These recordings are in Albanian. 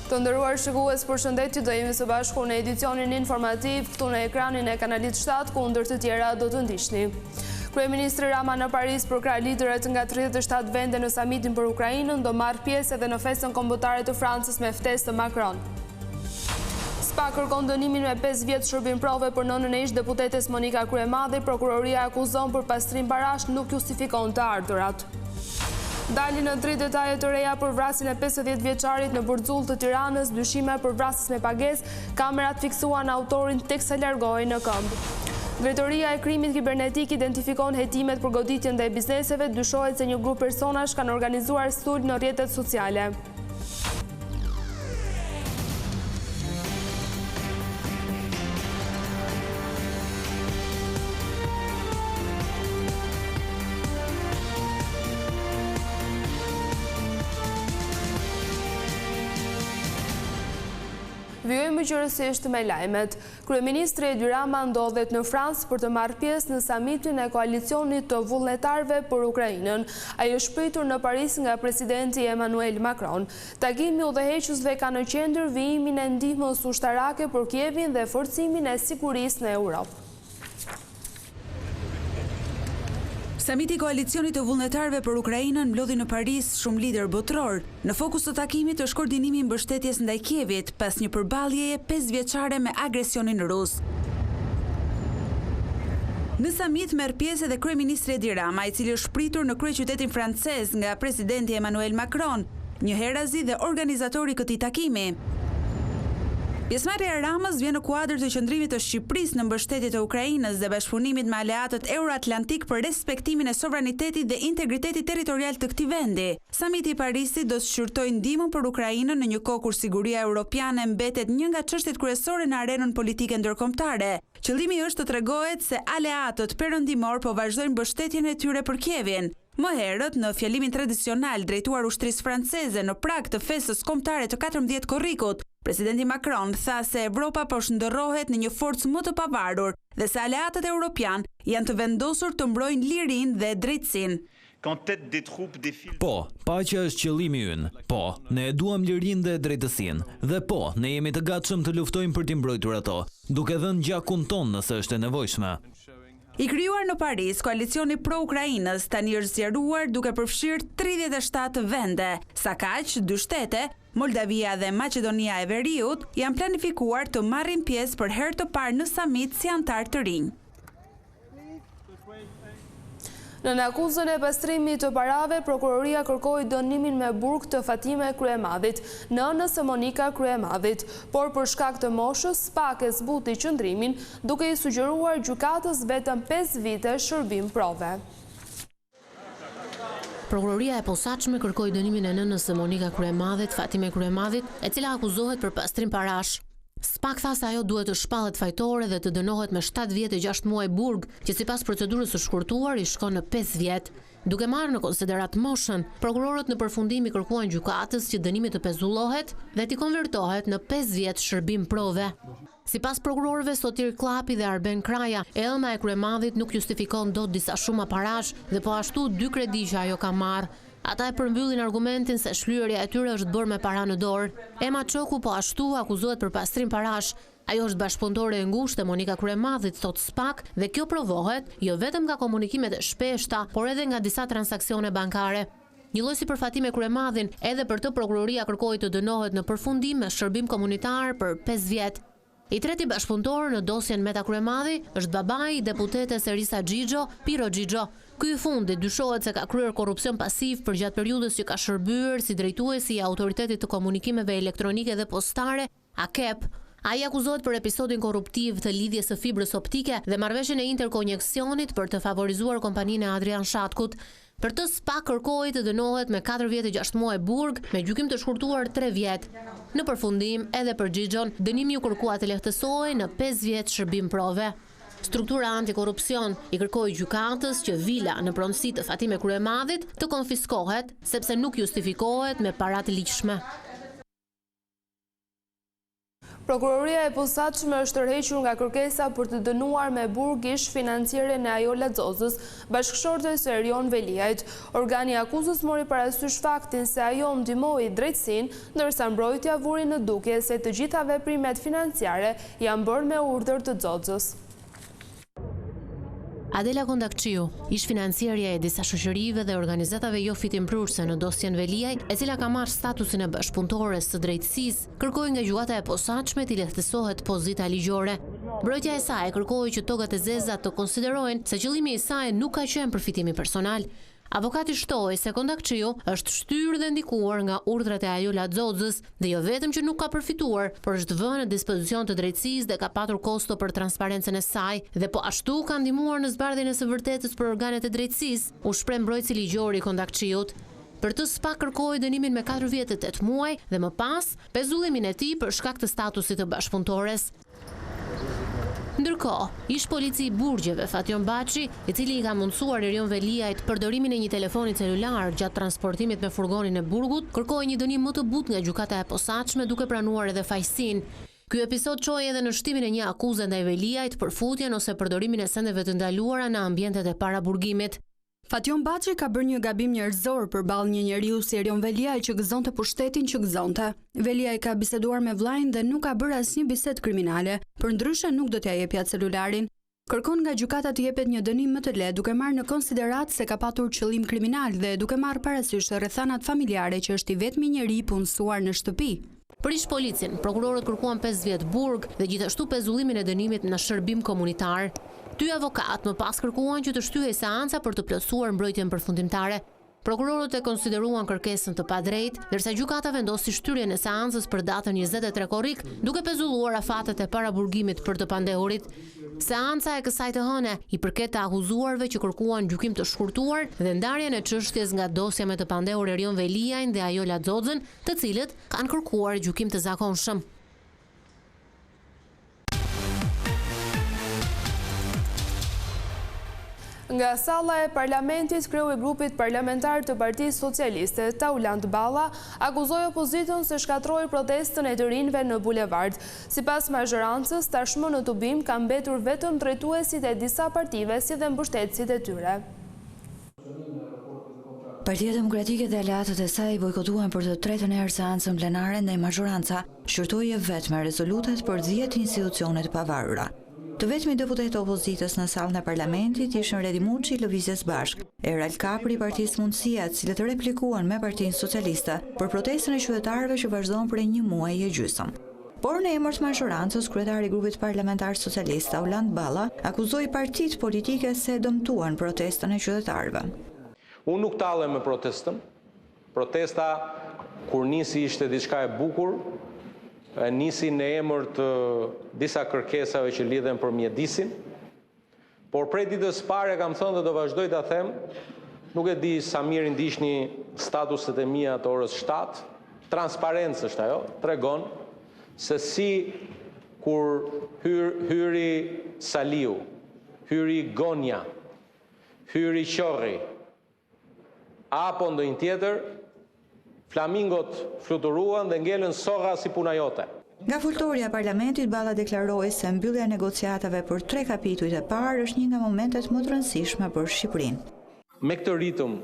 Të nderuar shikues, përshëndetje, do jemi së bashku në edicionin informativ këtu në ekranin e kanalit 7, ku ndër të tjera do të ndiqni. Kryeministri Rama në Paris për krah liderët nga 37 vende në samitin për Ukrainën do marrë pjesë edhe në festën kombëtare të Francës me ftesë të Macron. SPA kërkon dënimin me 5 vjet shërbim prove për nënën e ish deputetes Monika Kryemadhi. Prokuroria akuzon për pastrim parash, nuk justifikon të ardhurat. Dalin në 3 detaje të reja për vrasjen e 50 vjeçarit në Burxull të Tiranës, dyshime për vrasjes me pagesë, kamerat fiksuan autorin teksa largohej në këmbë. Drejtoria e krimit kibernetik identifikon hetimet për goditjen ndaj bizneseve, dyshohet se një grup personash kanë organizuar sulm në rrjetet sociale. Vjojmë qërësisht me lajmet. Kryeministri Edi Rama ndodhet në Francë për të marrë pjesë në samitin e koalicionit të vullnetarëve për Ukrainën. Ai është pritur në Paris nga presidenti Emmanuel Macron. Takimi udhëheqësve ka në qendër vijimin e ndihmës ushtarake për Kievin dhe forcimin e sigurisë në Europë. Samiti i koalicionit të vullnetarëve për Ukrainën mblodhi në Paris shumë lider botror. Në fokus të takimit është koordinimi i mbështetjes ndaj Kievit pas një përballjeje 5 vjeçare me agresionin rus. Në samit merr pjesë edhe kryeministri Edi Rama, i cili është pritur në kryeqytetin francez nga presidenti Emmanuel Macron, një herazi dhe organizatori i këtij takimi. Pjesëmarrja e Ramës vjen në kuadër të qëndrimit të Shqipërisë në mbështetje të Ukrainës dhe bashkëpunimit me aleatët euroatlantik për respektimin e sovranitetit dhe integritetit territorial të këtij vendi. Samiti i Parisit do të shqyrtojë ndihmën për Ukrainën në një kohë kur siguria europiane mbetet një nga çështjet kryesore në arenën politike ndërkombëtare. Qëllimi është të tregohet se aleatët perëndimor po vazhdojnë mbështetjen e tyre për Kievin. Më herët, në fjalimin tradicional drejtuar ushtrisë franceze në prag të festës kombëtare të 14 korrikut, presidenti Macron tha se Evropa po shndërrohet në një forcë më të pavarur dhe se aleatët europian janë të vendosur të mbrojnë lirinë dhe drejtësinë. Po, paqja është qëllimi ynë. Po, ne e duam lirinë dhe drejtësinë. Dhe po, ne jemi të gatshëm të luftojmë për t'i mbrojtur ato, duke dhënë gjakun ton nëse është e nevojshme. I krijuar në Paris, koalicioni pro-Ukrainës tani është zgjeruar duke përfshirë 37 vende. Sa kaq, 2 shtete, Moldavia dhe Maqedonia e Veriut, janë planifikuar të marrin pjesë për herë të parë në samit si antar të rinj. Në akuzën e pastrimit të parave, prokuroria kërkoi dënimin me burg të Fatime Kryemadhit, nënës së Monika Kryemadhit, por për shkak të moshës SPA e zbuti qëndrimin, duke i sugjeruar gjykatës vetëm 5 vite shërbim prove. Prokuroria e posaçme kërkoi dënimin e nënës së Monika Kryemadhit, Fatime Kryemadhit, e cila akuzohet për pastrim parash. SPA tha se ajo duhet të shpallet fajtore dhe të dënohet me 7 vjet e 6 muaj burg, që sipas procedurës së shkurtuar i shkon në 5 vjet. Duke marrë në konsiderat moshën, prokurorët në përfundim i kërkuan gjykatës që dënimi të pezullohet dhe t'i konvertohet në 5 vjet shërbim prove. Sipas prokurorëve Sotir Klapi dhe Arben Kraja, Elma e Kryemadhit nuk justifikon dot disa shuma parash dhe po ashtu 2 kredi që ajo ka marrë. Ata e përmbyllin argumentin se shlyerja e tyre është bërë me para në dorë. Ema Çoku po ashtu akuzohet për pastrim parash. Ajo është bashkëpunëtore e ngushtë e Monika Kryemadhit, thot SPA, dhe kjo provohet jo vetëm nga komunikimet e shpeshta, por edhe nga disa transaksione bankare. Një lloj si për Fatime Kryemadhin, edhe për të prokuroria kërkoi të dënohet në përfundim me shërbim komunitar për 5 vjet. I treti bashkëpunëtor në dosjen Meta Kryemadhi është babai i deputetes Erisa Xhixho, Piro Xhixho. Ky i fundit dyshohet se ka kryer korrupsion pasiv për gjatë periudhës që ka shërbyer si drejtuesi i Autoritetit të Komunikimeve Elektronike dhe Postare, AKEP. Ai akuzohet për episodin korruptiv të lidhjes së fibrës optike dhe marrëveshjen e interkoneksionit për të favorizuar kompaninë e Adrian Shatkut. Për të SPA kërkoi të dënohet me 4 vjet e 6 muaj burg me gjykim të shkurtuar 3 vjet. Në përfundim, edhe për Xhixhon, dënimi u kërkua të lehtësohej në 5 vjet shërbim prove. Struktura antikorrupsion i kërkoi gjykatës që vila në pronësi të Fatime Kryemadhit të konfiskohet sepse nuk justifikohet me para të ligjshme. Prokuroria e posaçme është tërhequr nga kërkesa për të dënuar me burg ish financiare në Ajola Xozës, bashkëshortes së Erion Veliajt. Organi i akuzës mori parasysh faktin se ajo ndihmoi drejtësinë, ndërsa mbrojtja vuri në dukje se të gjitha veprimet financiare janë bërë me urdhër të Xozës. Adela Kondakqiu, ish financiarja e disa shoqërive dhe organizatave jo fitimprurse në dosjen Veliaj, e cila ka marrë statusin e bashkëpunëtores së drejtësisë, kërkoi nga gjykata e posaçme t'i lehtësohet pozita ligjore. Mbrojtja e saj kërkoi që togat e zeza të konsiderojnë se qëllimi i saj nuk ka qenë përfitimi personal. Avokati shtoi se Kondakqiu është shtyrë dhe ndikuar nga urdhrat e Ajola Xozës dhe jo vetëm që nuk ka përfituar, por është vënë në dispozicion të drejtësisë dhe ka patur kosto për transparencën e saj dhe po ashtu ka ndihmuar në zbardhjen e së vërtetës për organet e drejtësisë, u shpreh mbrojtësi ligjor i Kondakqiut. Për të SPAK kërkoi dënimin me 4 vjet e 8 muaj dhe më pas pezullimin e tij për shkak të statusit të bashkëpunëtores. Ndërkohë, ish polici i Burgjeve Fatjon Baçi, i cili i ka mundësuar Erion Veliajt përdorimin e një telefoni celular gjatë transportimit me furgonin e burgut, kërkoi një dënim më të butë nga gjykata e posaçme duke pranuar edhe fajsin. Ky episod çoi edhe në shtimin e një akuze ndaj Veliajt për futjen ose përdorimin e sendeve të ndaluara në ambientet e paraburgimit. Fatjon Baçi ka bërë një gabim njerëzor përballë një njeriu si Erion Veliaj që gëzonte pushtetin që gëzonte. Veliaj ka biseduar me vllajin dhe nuk ka bërë asnjë bisedë kriminale, përndryshe nuk do t'ia jepja celularin. Kërkon nga gjykata të jepet një dënim më të lehtë duke marrë në konsiderat se ka patur qëllim kriminal dhe duke marrë parasysh rrethanat familjare që është i vetmi njeri i punësuar në shtëpi. Për ish policin, prokurorët kërkuan 5 vjet burg dhe gjithashtu pezullimin e dënimit në shërbim komunitar. 2 avokat më pas kërkuan që të shtyhej seanca për të plotësuar mbrojtjen përfundimtare. Prokurorët e konsideruan kërkesën të padrejtë, ndërsa gjykata vendosi shtyrjen e seancës për datën 23 korrik, duke pezulluar afatet e paraburgimit për të pandehurit. Seanca e kësaj të hëne i përket të akuzuarve që kërkuan gjykim të shkurtuar dhe ndarjen e çështjes nga dosja me të pandehur Erion Veliajn dhe Ajola Xozën, të cilët kanë kërkuar gjykim të zakonshëm. Nga salla e parlamentit, kreu i grupit parlamentar të Partisë Socialiste, Taulant Balla, akuzoi opozitën se shkatroi protestën e të rinjve në bulevard. Sipas mazhorancës, tashmë në tubim kanë mbetur vetëm drejtuesit e disa partive si dhe mbështetësit e tyre. Partia Demokratike dhe aleatët e saj bojkotuan për të tretën herë seancën plenare ndaj mazhoranca shqyrtoi vetëm rezolutat për 10 institucione të pavarura. Të vetmi deputetë opozitës në sallën e parlamentit ishin Redi Muçi, Lëvizjes Bashk, Erald Kapri, Partisë Mundësia, të cilët replikuan me Partinë Socialiste për protestën e qytetarëve që vazhdon për 1 muaj e gjysmë. Por në emër të mazhorancës, kryetari i grupit parlamentar socialist Taulant Balla akuzoi partitë politike se dëmtuan protestën e qytetarëve. Unë nuk tallem me protestën. Protesta kur nisi ishte diçka e bukur. Nisi në emër të disa kërkesave që lidhen për mjedisin, por prej ditës pare kam thënë dhe do vazhdoj ta them, nuk e di sa mirë ndiqni statuset e mia të orës 7, transparencë është ajo, tregon se si kur hyri Saliu, hyri Gonja, hyri Qorri, apo ndonjë tjetër, flamingot fluturuan dhe ngelën soga si puna jote. Nga fultorja e parlamentit, Balla deklaroi se mbyllja e negociatave për 3 kapitujt e parë është një nga momentet më të rëndësishme për Shqipërinë. Me këtë ritëm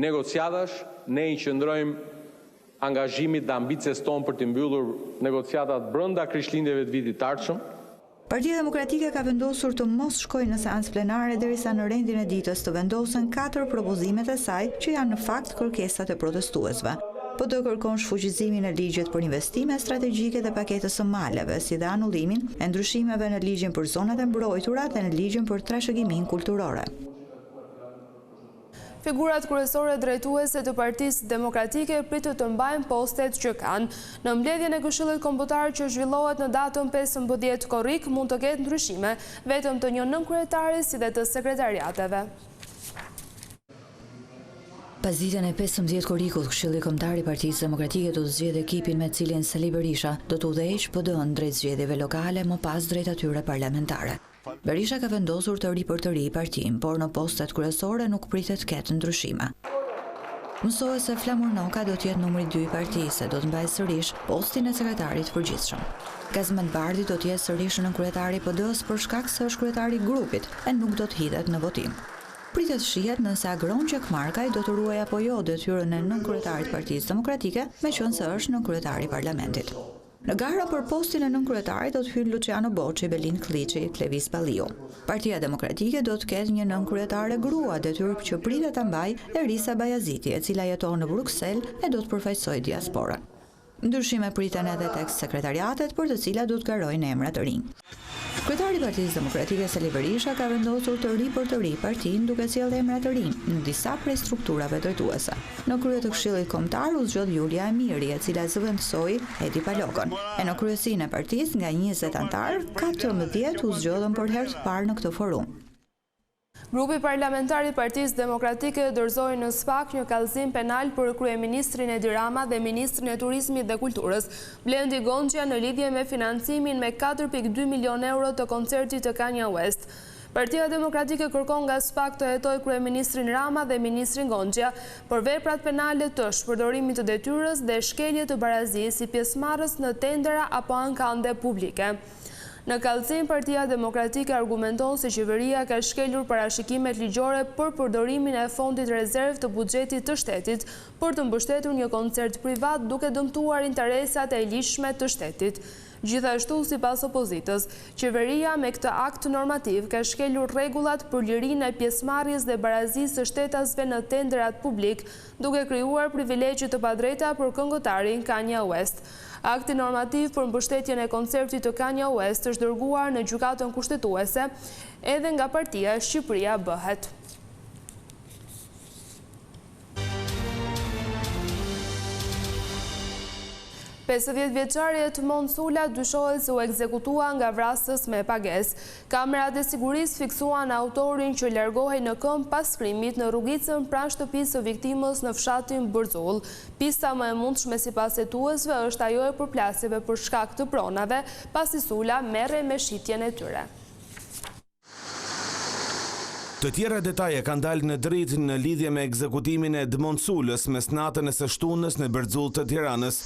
negociatash, ne i qëndrojmë angazhimit dhe ambicjes tonë për të mbyllur negociatat brenda Krishtlindjeve të vitit të ardhshëm. Partia Demokratike ka vendosur të mos shkojë në seancë plenare derisa në rendin e ditës të vendosen 4 propozimet e saj që janë në fakt kërkesat e protestuesve. PD kërkon shfuqizimin e ligjit për investime strategjike dhe paketës së maleve, si dhe anullimin e ndryshimeve në ligjin për zonat e mbrojtura dhe në ligjin për trashëgiminë kulturore. Figurat kryesore drejtuese të Partisë Demokratike pritet të mbajnë postet që kanë. Në mbledhjen e Këshillit Kombëtar që zhvillohet në datën 15 korrik mund të ketë ndryshime, vetëm të një nënkryetari si dhe të sekretariateve. Pas ditën e 15 korrikut, Këshilli Kombëtar i Partisë Demokratike do të zgjedhë ekipin me cilin Sali Berisha do të udhëheqë PD-n drejt zgjedhjeve lokale më pas drejt atyre parlamentare. Berisha ka vendosur të ripërtëri partinë, por në postet kryesore nuk pritet ketë ndryshime. Mësohet se Flamur Noka do t'jetë numri 2 i partisë, do të mbajë sërish postin e sekretarit përgjithshëm. Gazmet Bardhi do t'jetë sërish nën kryetari i PD-s për shkak se është kryetari i grupit e nuk do të hidhet në votim. Pritet shihet nëse Agron Gjekmarkaj do të ruajë apo jo detyrën e nënkryetarit Partisë Demokratike, meqense është nënkryetari i parlamentit. Në gara për postin e nënkryetarit do të hyjnë Luciano Bocci, Belin Kliçi, Klevis Balliu. Partia Demokratike do të ketë një nënkryetare grua, detyrë që pritet ta mbajë Erisa Bayaziti, e cila jeton në Bruksel e do të përfaqësojë diasporën. Ndryshime priten edhe tek sekretariatet për të cilat do të garojnë emra të rinj. Kryetari i Partisë Demokratike Sali Berisha ka vendosur të ri për të ri partinë duke sjellë emra të rinj në disa prej strukturave drejtuese. Në krye të Këshillit Kombëtar u zgjodh Julia Emiri, e cila zëvendësoi Edi Palokën. E në kryesinë e partisë nga 20 anëtar, 14 u zgjodhën për herë të parë në këtë forum. Grupi parlamentar i Partisë Demokratike dorëzoi në SPAK një kallëzim penal për kryeministrin Edi Rama dhe ministrin e Turizmit dhe Kulturës, Blendi Gonxha, në lidhje me financimin me 4.2 milion euro të koncertit të Kanye West. Partia Demokratike kërkon nga SPAK të hetojë kryeministrin Rama dhe ministrin Gonxha për veprat penale të shpërdorimit të detyrës dhe shkelje të barazisë si pjesëmarrës në tendera apo ankande publike. Në kallëzim, Partia Demokratike argumenton se qeveria ka shkelur parashikimet ligjore për përdorimin e fondit rezerv të buxhetit të shtetit për të mbështetur një koncert privat duke dëmtuar interesat e lishme të shtetit. Gjithashtu, sipas opozitës, qeveria me këtë akt normativ ka shkelur rregullat për lirinë e pjesëmarrjes dhe barazisë së shtetasve në tenderat publik, duke krijuar privilegje të padrejta për këngëtarin Kanye West. Akti normativ për mbështetjen e koncertit të Kanye West është dërguar në gjykatën kushtetuese edhe nga partia Shqipëria Bëhet. Pesëdhjetë vjeçari Edmond Sula dyshohet se u ekzekutua nga vrasës me pagesë. Kamerat e sigurisë fiksuan autorin që largohej në këmbë pas krimit në rrugicën pranë shtëpisë së viktimës në fshatin Bërzull. Pista më e mundshme sipas hetuesve është ajo e përplasjeve për shkak të pronave, pasi Sula merrej me shitjen e tyre. Të tjera detaje kanë dalë në dritë në lidhje me ekzekutimin e Edmond Sulës mes natën e së shtunës në Bërzull të Tiranës.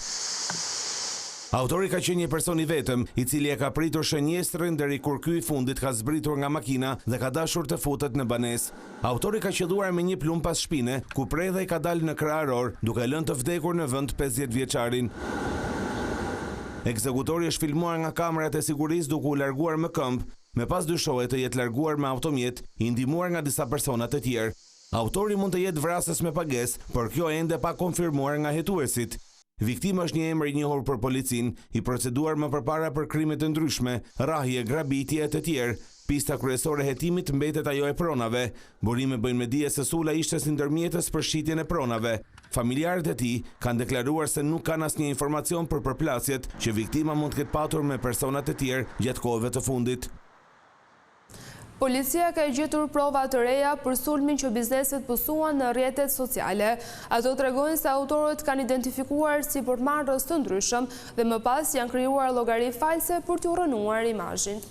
Autori ka qenë një person i vetëm, i cili e ka pritur shënjestrën deri kur ky i fundit ka zbritur nga makina dhe ka dashur të futet në banesë. Autori ka qelluar me një plumb pas shpine, ku predha i ka dalë në krahëror, duke lënë të vdekur në vend 50 vjeçarin. Ekzekutori është filmuar nga kamerat e sigurisë duke u larguar me këmbë, me pas dyshohet të jetë larguar me automjet, i ndihmuar nga disa persona të tjerë. Autori mund të jetë vrasës me pagesë, por kjo ende pa konfirmuar nga hetuesit. Viktima është një emër i njohur për policinë, i proceduar më përpara për krime të ndryshme, rrahje, grabitje e të tjerë. Pista kryesore e hetimit mbetet ajo e pronave. Burime bëjnë me dije se Sula ishte si ndërmjetës për shitjen e pronave. Familjarët e tij kanë deklaruar se nuk kanë asnjë informacion për përplasjet që viktima mund të ketë patur me persona të tjerë gjatë kohëve të fundit. Policia ka gjetur prova të reja për sulmin që bizneset pësuan në rrjetet sociale. Ato tregojnë se autorët kanë identifikuar si portmarrës të ndryshëm dhe më pas janë krijuar llogari false për t'u rënuar imazhin.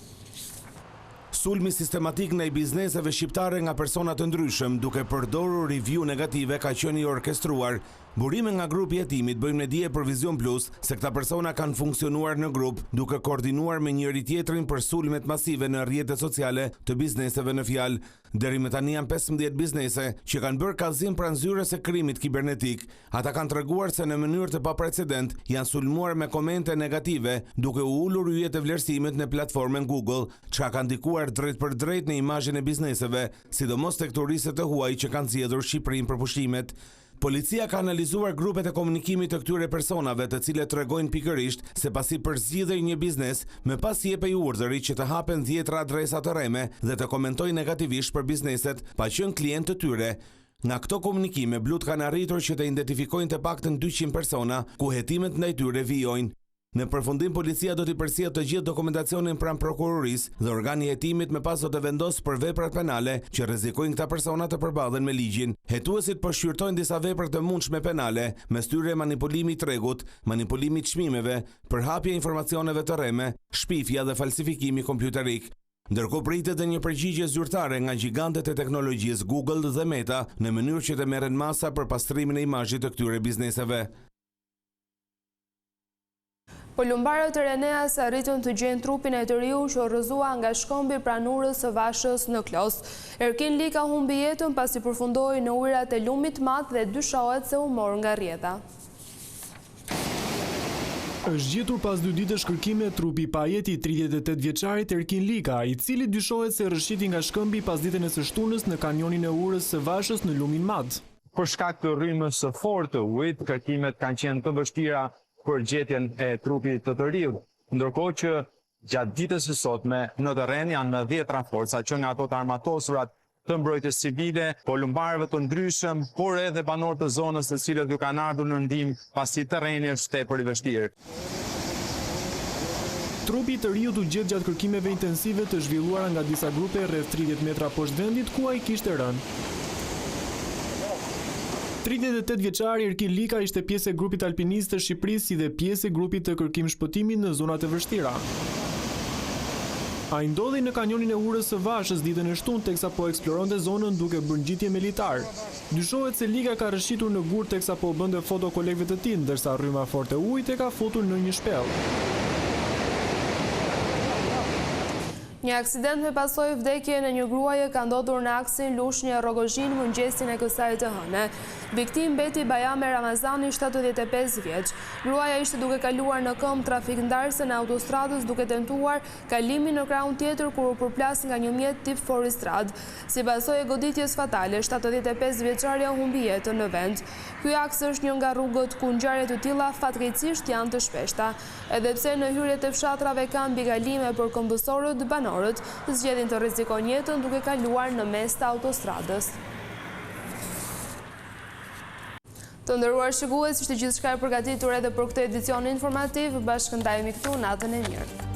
Sulmi sistematik ndaj bizneseve shqiptare nga persona të ndryshëm, duke përdorur review negative, ka qenë i orkestruar. Burime nga grupi i hetimit bëjmë në dije për Vision Plus se këta persona kanë funksionuar në grup, duke koordinuar me njëri tjetrin për sulmet masive në rrjetet sociale të bizneseve në fjalë. Deri më tani janë 15 biznese që kanë bërë kallëzim pranë zyrës së krimit kibernetik. Ata kanë treguar se në mënyrë të paprecedent janë sulmuar me komente negative, duke u ulur yjet e vlerësimit në platformën Google, çka ka ndikuar drejt për drejt në imazhin e bizneseve, sidomos tek turistët e huaj që kanë zgjedhur Shqipërinë për pushime. Policia ka analizuar grupet e komunikimit të këtyre personave, të cilët tregojnë pikërisht se pasi përzgjidhej një biznes, më pas jepej urdhëri që të hapen 10 adresa të rreme dhe të komentojnë negativisht për bizneset pa qenë klient të tyre. Nga këto komunikime, blut kanë arritur që të identifikojnë të paktën 200 persona ku hetimet ndaj tyre vijojnë. Në përfundim, policia do t'i përsijë të gjithë dokumentacionin pranë prokurorisë dhe organi i hetimit më pas do të vendosë për veprat penale që rrezikojnë këta persona të përballen me ligjin. Hetuesit po shqyrtojnë disa vepra të mundshme penale, mes tyre manipulimi i tregut, manipulimi i çmimeve, përhapja e informacioneve të rreme, shpifja dhe falsifikimi kompjuterik. Ndërkohë pritet e një përgjigje zyrtare nga gjigantet e teknologjisë Google dhe Meta në mënyrë që të merren masa për pastrimin e imazhit të këtyre bizneseve. Polumbarët e Reneas arritën të gjenë trupin e të riu që rrëzua nga shkëmbi pranurës së Vashës në Klos. Erkin Lika humbi jetën pasi përfundoi në ujërat e lumit mat dhe dyshohet se u mor nga rrjedha. Është gjetur pas 2 ditësh kërkime trupi pa jeti 38 vjeçarit Erkin Lika, i cili dyshohet se rrëshiti nga shkëmbi pas ditën e së shtunës në kanionin e urës së Vashës në lumin mat. Për shkak të rrymës së fortë të ujit, kërkimet kanë qenë të vështira për gjetjen e trupit të riut, ndërkohë që gjatë ditës së sotme në terren janë në 10 raforca që nga ato të armatosurat të mbrojtjes civile, polumbarëve të ndryshëm, por edhe banorë të zonës të cilët ju kanë ardhur në ndihmë pasi terreni është tepër i vështirë. Trupi të riut u gjet gjatë kërkimeve intensive të zhvilluara nga disa grupe rreth 30 metra poshtë vendit ku ai kishte rënë. 38 vjeçari Erkin Lika ishte pjesë e grupit alpinist të Shqipërisë si dhe pjesë e grupit të kërkim shpëtimit në zonat e vështira. Ai ndodhej në kanionin e urës së Vashës ditën e shtunë teksa po eksploronte zonën duke bërë ngjitje me litar. Dyshohet se Lika ka rrëshitur në gur teksa po bënte foto kolegëve të tij, ndërsa rryma forte e ujit e ka futur në një shpellë. Një aksident me pasojë vdekje në një gruaje ka ndodhur në aksin Lushnjë-Rogozhin mëngjesin e kësaj të hëne. Viktimë mbeti Bajame Ramazani, 75 vjeç. Gruaja ishte duke kaluar në këmbë trafikndarëse në autostradës duke tentuar kalimin në krahun tjetër kur u përplas nga një mjet tip Foristrad. Si pasojë e goditjes fatale, 75 vjeçaria humbi jetën në vend. Ky aks është një nga rrugët ku ngjarje të tilla fatkeqësisht janë të shpeshta, edhe pse në hyrjet e fshatrave kanë mbikalime për këmbësorët, banorët zgjedhin të rrezikojnë jetën duke kaluar në mes të autostradës. Të nderuar shikues, ishte gjithçka e përgatitur edhe për këtë edicion informativ. Bashkë ndajemi këtu, natën e mirë.